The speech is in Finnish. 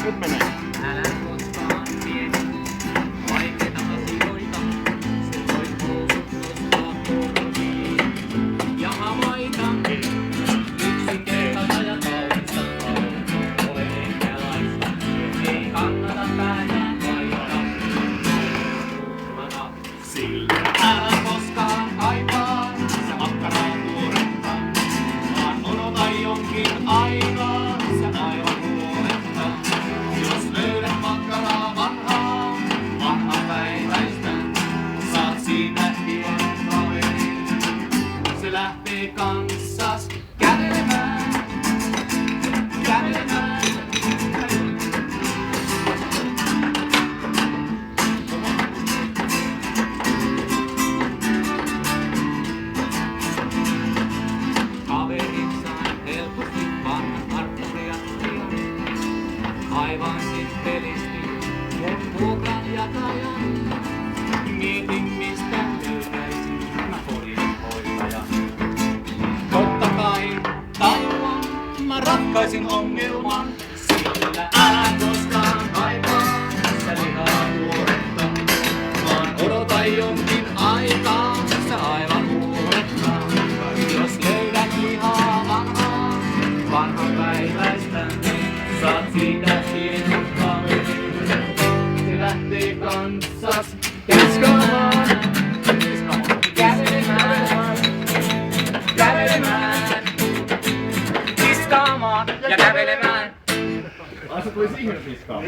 Nyt menee. Älä koskaan mieti vaikeita asioita. Se voi housut nostaa korviin ja havaita yksinkertaista ja kaunista on. Ole enkälaista, ei kannata päätä vaihtaa. Sillä Älä koskaan kaipaa se makkaraa tuoretta, vaan odota jonkin aikaa se aivan huoletta. Jos löydät makkaraa vanhaa päiväistä, saat siitä kivan kaverin. Se lähtee kanssas kävelemään, kävelemään. Kaverit sain helposti vanhan Arturian, aivan simppelisti mun vuokran jatajan. Mietin mistä löytäisin mä kodinhoitajan. Totta kai tajuan, mä ratkaisin ongelman, sillä älä koskaan kaipaa sitä lihaa tuoretta, vaan odota jonkin aikaa se aivan huoletta. Jos löydät lihaa vanhan päiväistä, saat siitä pienen kaverin. Se lähtee kanssas kiskaamaan, kävelemään, kävelemään, kiskaamaan ja kävelemään. Ai se tuli siihen fiskaan.